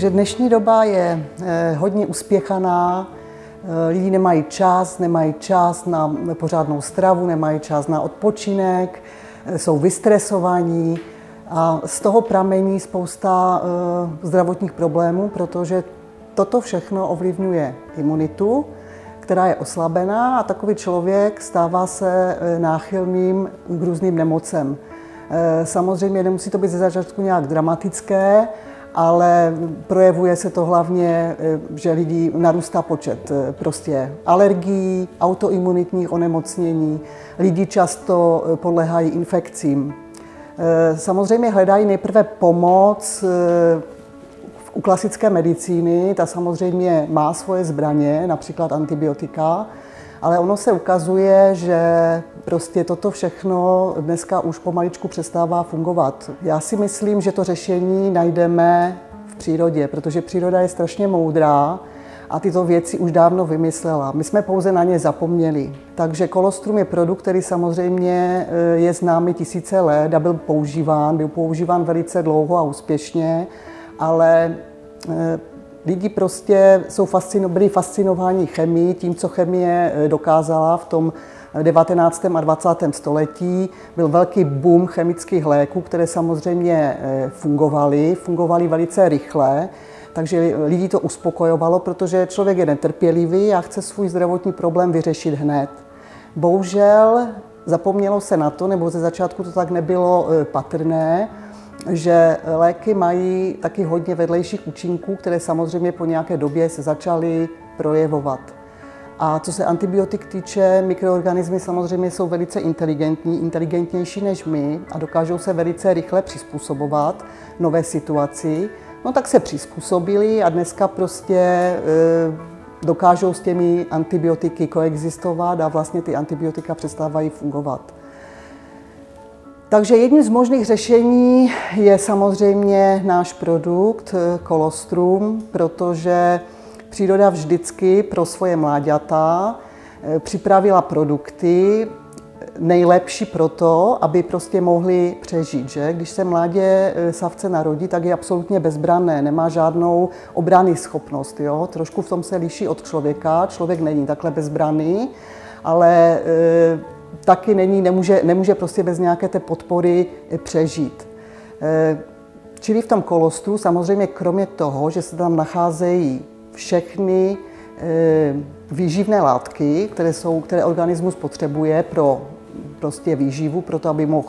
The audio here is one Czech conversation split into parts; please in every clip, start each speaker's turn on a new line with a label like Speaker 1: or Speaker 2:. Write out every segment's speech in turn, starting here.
Speaker 1: Takže dnešní doba je hodně uspěchaná, lidi nemají čas na pořádnou stravu, nemají čas na odpočinek, jsou vystresovaní a z toho pramení spousta zdravotních problémů, protože toto všechno ovlivňuje imunitu, která je oslabená a takový člověk stává se náchylným k různým nemocem. Samozřejmě nemusí to být ze začátku nějak dramatické, ale projevuje se to hlavně, že lidí narůstá počet prostě alergií, autoimunitních onemocnění, lidi často podléhají infekcím. Samozřejmě hledají nejprve pomoc u klasické medicíny, ta samozřejmě má svoje zbraně, například antibiotika, ale ono se ukazuje, že prostě toto všechno dneska už pomaličku přestává fungovat. Já si myslím, že to řešení najdeme v přírodě, protože příroda je strašně moudrá a tyto věci už dávno vymyslela. My jsme pouze na ně zapomněli. Takže kolostrum je produkt, který samozřejmě je známý tisíce let a byl používán velice dlouho a úspěšně, ale lidi prostě byli fascinováni chemií, tím, co chemie dokázala v tom 19. a 20. století. Byl velký boom chemických léků, které samozřejmě fungovaly velice rychle, takže lidi to uspokojovalo, protože člověk je netrpělivý a chce svůj zdravotní problém vyřešit hned. Bohužel zapomnělo se na to, nebo ze začátku to tak nebylo patrné, že léky mají taky hodně vedlejších účinků, které samozřejmě po nějaké době se začaly projevovat. A co se antibiotik týče, mikroorganismy samozřejmě jsou velice inteligentnější než my a dokážou se velice rychle přizpůsobovat nové situaci. No tak se přizpůsobili a dneska prostě dokážou s těmi antibiotiky koexistovat a vlastně ty antibiotika přestávají fungovat. Takže jedním z možných řešení je samozřejmě náš produkt kolostrum, protože příroda vždycky pro svoje mláďata připravila produkty nejlepší pro to, aby prostě mohli přežít. Že? Když se mládě savce narodí, tak je absolutně bezbranné, nemá žádnou obranný schopnost. Jo? Trošku v tom se liší od člověka, člověk není takhle bezbranný, ale taky nemůže prostě bez nějaké té podpory přežít. Čili v tom kolostru samozřejmě kromě toho, že se tam nacházejí všechny výživné látky, které organismus potřebuje pro prostě výživu, pro to, aby mohl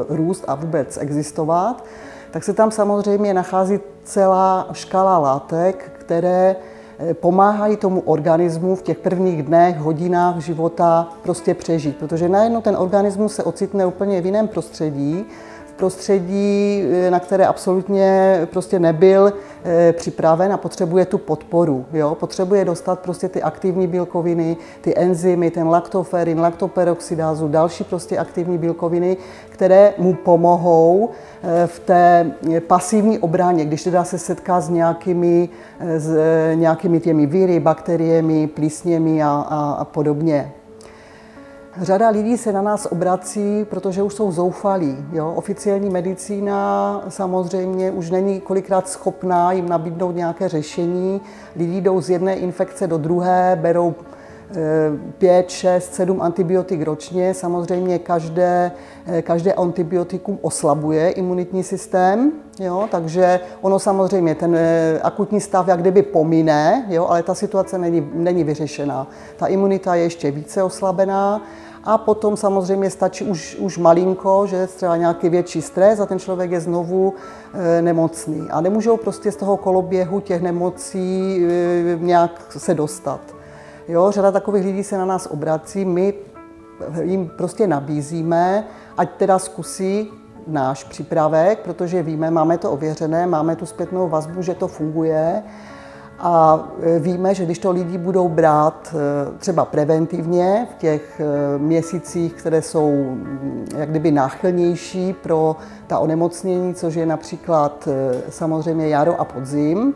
Speaker 1: růst a vůbec existovat, tak se tam samozřejmě nachází celá škála látek, které pomáhají tomu organismu v těch prvních dnech, hodinách života prostě přežít. Protože najednou ten organismus se ocitne úplně v jiném prostředí, v prostředí, na které absolutně prostě nebyl připraven a potřebuje tu podporu. Jo? Potřebuje dostat prostě ty aktivní bílkoviny, ty enzymy, ten laktoferin, laktoperoxidázu, další prostě aktivní bílkoviny, které mu pomohou v té pasivní obraně, když teda se setká s nějakými těmi viry, bakteriemi, plísněmi a podobně. Řada lidí se na nás obrací, protože už jsou zoufalí. Jo? Oficiální medicína samozřejmě už není kolikrát schopná jim nabídnout nějaké řešení. Lidi jdou z jedné infekce do druhé, berou 5, 6, 7 antibiotik ročně. Samozřejmě každé antibiotikum oslabuje imunitní systém, jo? Takže ono samozřejmě ten akutní stav jak kdyby pomine, jo? Ale ta situace není vyřešená. Ta imunita je ještě více oslabená a potom samozřejmě stačí už malinko, že třeba nějaký větší stres a ten člověk je znovu nemocný. A nemůžou prostě z toho koloběhu těch nemocí nějak se dostat. Jo, řada takových lidí se na nás obrací, my jim prostě nabízíme, ať teda zkusí náš přípravek, protože víme, máme to ověřené, máme tu zpětnou vazbu, že to funguje a víme, že když to lidi budou brát třeba preventivně v těch měsících, které jsou jak kdyby náchylnější pro ta onemocnění, což je například samozřejmě jaro a podzim,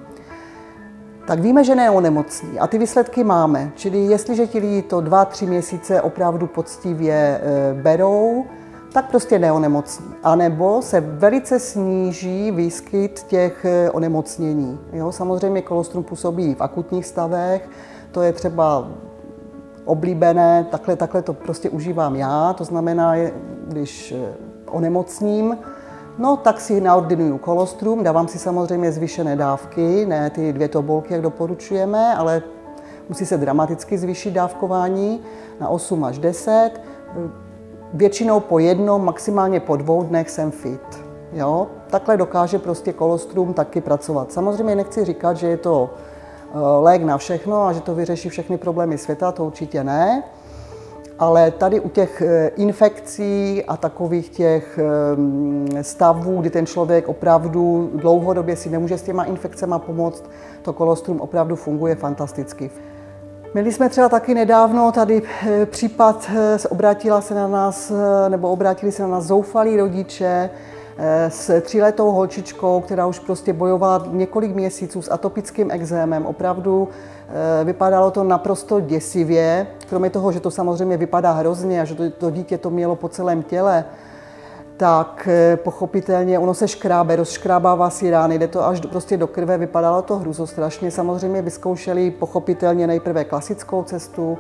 Speaker 1: tak víme, že neonemocní a ty výsledky máme. Čili jestliže ti lidi to 2-3 měsíce opravdu poctivě berou, tak prostě neonemocní. A nebo se velice sníží výskyt těch onemocnění. Jo, samozřejmě kolostrum působí v akutních stavech, to je třeba oblíbené, takhle to prostě užívám já, to znamená, když onemocním, no tak si naordinuju kolostrum, dávám si samozřejmě zvýšené dávky, ne ty 2 tobolky, jak doporučujeme, ale musí se dramaticky zvýšit dávkování na 8 až 10. Většinou po 1, maximálně po 2 dnech jsem fit. Jo? Takhle dokáže prostě kolostrum taky pracovat. Samozřejmě nechci říkat, že je to lék na všechno a že to vyřeší všechny problémy světa, to určitě ne. Ale tady u těch infekcí a takových těch stavů, kdy ten člověk opravdu dlouhodobě si nemůže s těma infekcemi pomoct, to kolostrum opravdu funguje fantasticky. Měli jsme třeba taky nedávno tady případ, obrátili se na nás zoufalí rodiče s 3letou holčičkou, která už prostě bojovala několik měsíců s atopickým ekzémem. Opravdu vypadalo to naprosto děsivě, kromě toho, že to samozřejmě vypadá hrozně a že to dítě to mělo po celém těle, tak pochopitelně ono se škrábe, rozškrábává si rány, jde to až prostě do krve, vypadalo to hruzostrašně. Samozřejmě vyzkoušeli pochopitelně nejprve klasickou cestu,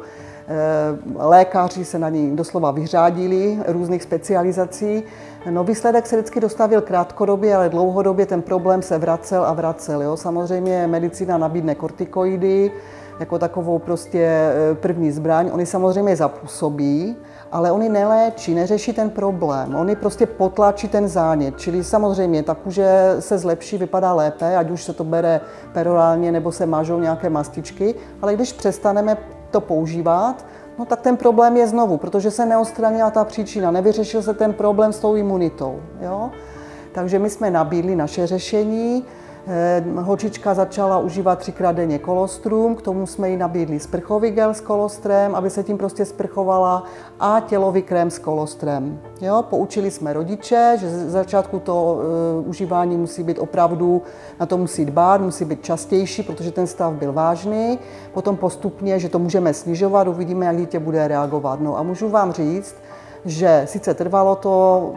Speaker 1: lékaři se na ní doslova vyřádili různých specializací. No, výsledek se vždycky dostavil krátkodobě, ale dlouhodobě ten problém se vracel a vracel. Jo. Samozřejmě medicína nabídne kortikoidy jako takovou prostě první zbraň. Oni samozřejmě zapůsobí, ale oni neléčí, neřeší ten problém. Oni prostě potlačí ten zánět. Čili samozřejmě ta kůže se zlepší, vypadá lépe, ať už se to bere perorálně nebo se mažou nějaké mastičky, ale když přestaneme to používat, no tak ten problém je znovu, protože se neodstranila ta příčina, nevyřešil se ten problém s tou imunitou. Jo? Takže my jsme nabídli naše řešení. Holčička začala užívat 3krát denně kolostrum, k tomu jsme jí nabídli sprchový gel s kolostrem, aby se tím prostě sprchovala, a tělový krém s kolostrem. Jo, poučili jsme rodiče, že z začátku to užívání musí být opravdu, na to musí dbát, musí být častější, protože ten stav byl vážný. Potom postupně, že to můžeme snižovat, uvidíme, jak dítě bude reagovat. No a můžu vám říct, že sice trvalo to,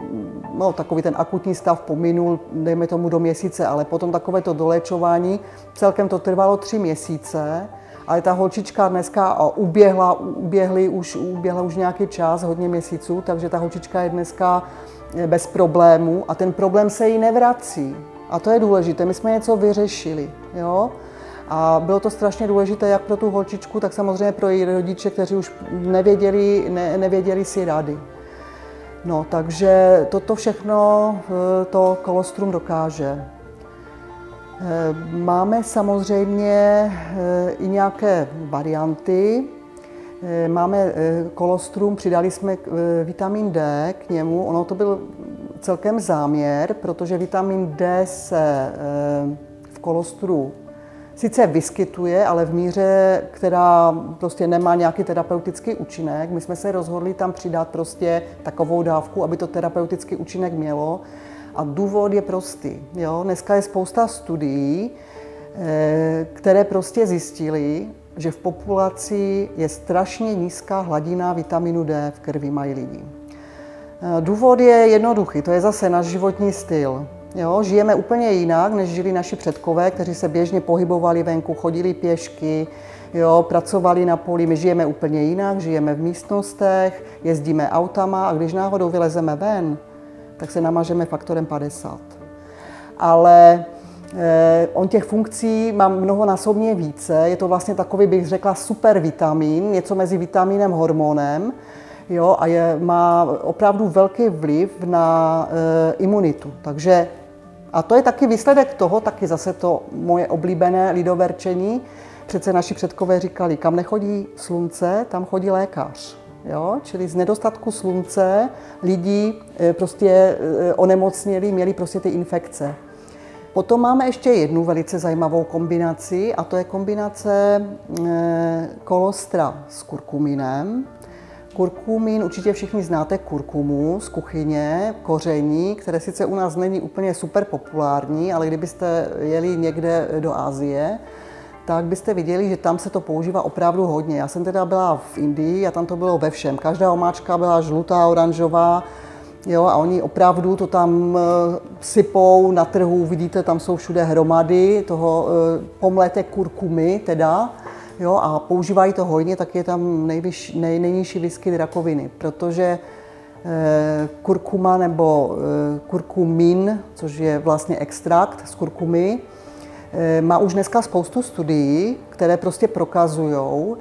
Speaker 1: no takový ten akutní stav pominul, dejme tomu do měsíce, ale potom takové to doléčování, celkem to trvalo 3 měsíce, ale ta holčička dneska uběhla už nějaký čas, hodně měsíců, takže ta holčička je dneska bez problému a ten problém se jí nevrací. A to je důležité, my jsme něco vyřešili, jo? A bylo to strašně důležité jak pro tu holčičku, tak samozřejmě pro její rodiče, kteří už nevěděli si rady. No, takže toto všechno to kolostrum dokáže. Máme samozřejmě i nějaké varianty. Máme kolostrum, přidali jsme vitamin D k němu. Ono to byl celkem záměr, protože vitamin D se v kolostru sice vyskytuje, ale v míře, která prostě nemá nějaký terapeutický účinek. My jsme se rozhodli tam přidat prostě takovou dávku, aby to terapeutický účinek mělo. A důvod je prostý. Jo? Dneska je spousta studií, které prostě zjistily, že v populaci je strašně nízká hladina vitaminu D v krvi mají lidi. Důvod je jednoduchý, to je zase náš životní styl. Jo, žijeme úplně jinak, než žili naši předkové, kteří se běžně pohybovali venku, chodili pěšky, jo, pracovali na poli. My žijeme úplně jinak, žijeme v místnostech, jezdíme autama a když náhodou vylezeme ven, tak se namažeme faktorem 50. Ale on těch funkcí má mnohonásobně více, je to vlastně takový, bych řekla, supervitamin, něco mezi vitaminem, hormonem. Jo, a má opravdu velký vliv na imunitu. Takže, a to je taky výsledek toho, taky zase to moje oblíbené lidové rčení. Přece naši předkové říkali, kam nechodí slunce, tam chodí lékař. Jo? Čili z nedostatku slunce lidi prostě onemocněli, měli prostě ty infekce. Potom máme ještě jednu velice zajímavou kombinaci a to je kombinace kolostra s kurkuminem. Kurkumin, určitě všichni znáte kurkumu z kuchyně, koření, které sice u nás není úplně super populární, ale kdybyste jeli někde do Asie, tak byste viděli, že tam se to používá opravdu hodně. Já jsem teda byla v Indii a tam to bylo ve všem. Každá omáčka byla žlutá, oranžová, Jo, a oni opravdu to tam sypou na trhu, vidíte, tam jsou všude hromady toho pomleté kurkumy teda, jo, a používají to hojně, tak je tam nejnižší výskyt rakoviny, protože kurkuma nebo kurkumin, což je vlastně extrakt z kurkumy, má už dneska spoustu studií, které prostě prokazují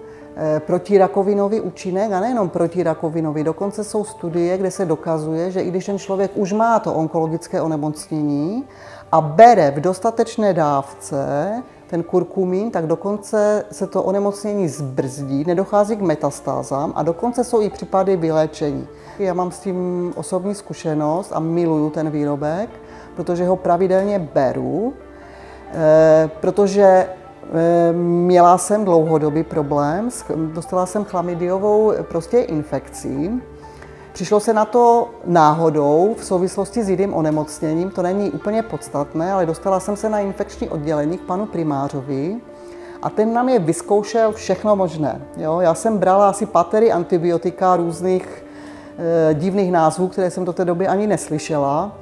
Speaker 1: protirakovinový účinek a nejenom protirakovinový. Dokonce jsou studie, kde se dokazuje, že i když ten člověk už má to onkologické onemocnění a bere v dostatečné dávce ten kurkumin, tak dokonce se to onemocnění zbrzdí, nedochází k metastázám a dokonce jsou i případy vyléčení. Já mám s tím osobní zkušenost a miluju ten výrobek, protože ho pravidelně beru, protože měla jsem dlouhodobý problém, dostala jsem chlamidiovou prostě infekci. Přišlo se na to náhodou v souvislosti s jiným onemocněním, to není úplně podstatné, ale dostala jsem se na infekční oddělení k panu primářovi a ten na mě vyzkoušel všechno možné. Jo? Já jsem brala asi patery antibiotika různých divných názvů, které jsem do té doby ani neslyšela.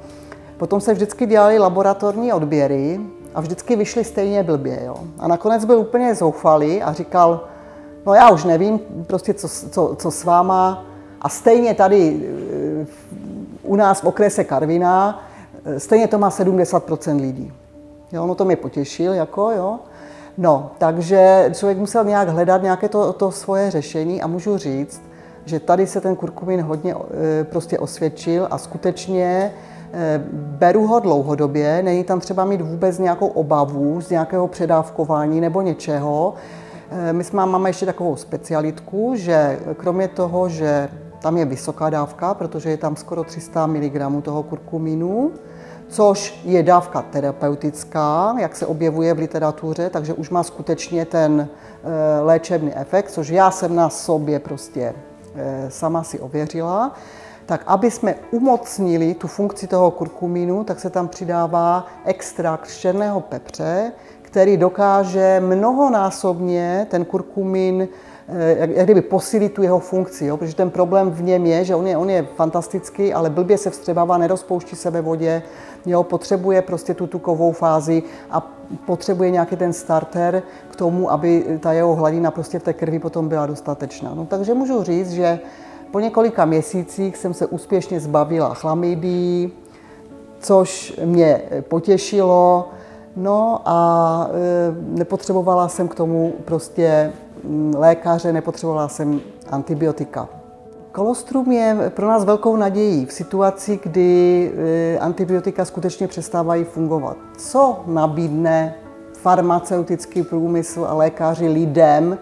Speaker 1: Potom se vždycky dělaly laboratorní odběry a vždycky vyšly stejně blbě. Jo? A nakonec byl úplně zoufalý a říkal, no já už nevím prostě, co s váma. A stejně tady u nás v okrese Karviná, stejně to má 70% lidí. Jo, no to mě potěšil, jako jo. No, takže člověk musel nějak hledat nějaké to svoje řešení a můžu říct, že tady se ten kurkumin hodně prostě osvědčil a skutečně beru ho dlouhodobě, není tam třeba mít vůbec nějakou obavu z nějakého předávkování nebo něčeho. My máme ještě takovou specialitku, že kromě toho, že tam je vysoká dávka, protože je tam skoro 300 mg toho kurkuminu, což je dávka terapeutická, jak se objevuje v literatuře, takže už má skutečně ten léčebný efekt, což já jsem na sobě prostě sama si ověřila. Tak aby jsme umocnili tu funkci toho kurkuminu, tak se tam přidává extrakt z černého pepře, který dokáže mnohonásobně ten kurkumin jak kdyby posílit tu jeho funkci, jo? Protože ten problém v něm je, že on je fantastický, ale blbě se vstřebává, nerozpouští se ve vodě, jo? Potřebuje prostě tu tukovou fázi a potřebuje nějaký ten starter k tomu, aby ta jeho hladina prostě v té krvi potom byla dostatečná. No, takže můžu říct, že po několika měsících jsem se úspěšně zbavila chlamidií, což mě potěšilo, no a nepotřebovala jsem k tomu prostě lékaře, nepotřebovala jsem antibiotika. Kolostrum je pro nás velkou nadějí v situaci, kdy antibiotika skutečně přestávají fungovat. Co nabídne farmaceutický průmysl a lékaři lidem,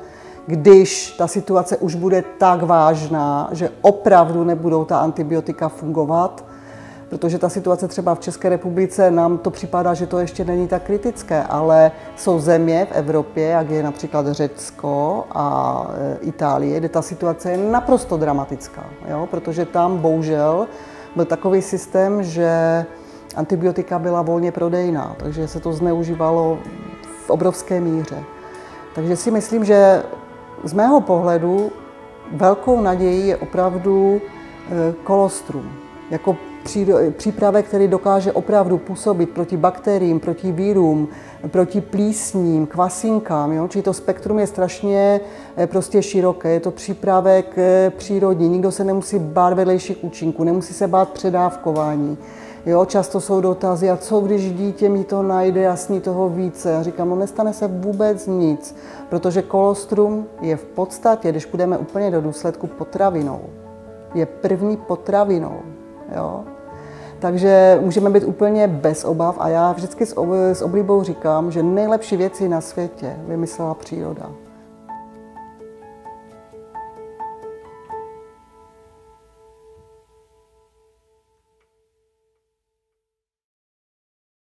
Speaker 1: když ta situace už bude tak vážná, že opravdu nebudou ta antibiotika fungovat? Protože ta situace třeba v České republice, nám to připadá, že to ještě není tak kritické, ale jsou země v Evropě, jak je například Řecko a Itálie, kde ta situace je naprosto dramatická, jo? Protože tam bohužel byl takový systém, že antibiotika byla volně prodejná, takže se to zneužívalo v obrovské míře. Takže si myslím, že z mého pohledu velkou nadějí je opravdu kolostrum, jako přípravek, který dokáže opravdu působit proti bakteriím, proti vírům, proti plísním, kvasinkám. Jo? Čili to spektrum je strašně prostě široké. Je to přípravek přírodní, nikdo se nemusí bát vedlejších účinků, nemusí se bát předávkování. Jo? Často jsou dotazy, a co když dítě mi to najde a sní toho více? Já říkám, no nestane se vůbec nic, protože kolostrum je v podstatě, když půjdeme úplně do důsledku, potravinou. Je první potravinou. Jo? Takže můžeme být úplně bez obav a já vždycky s oblibou říkám, že nejlepší věci na světě vymyslela příroda.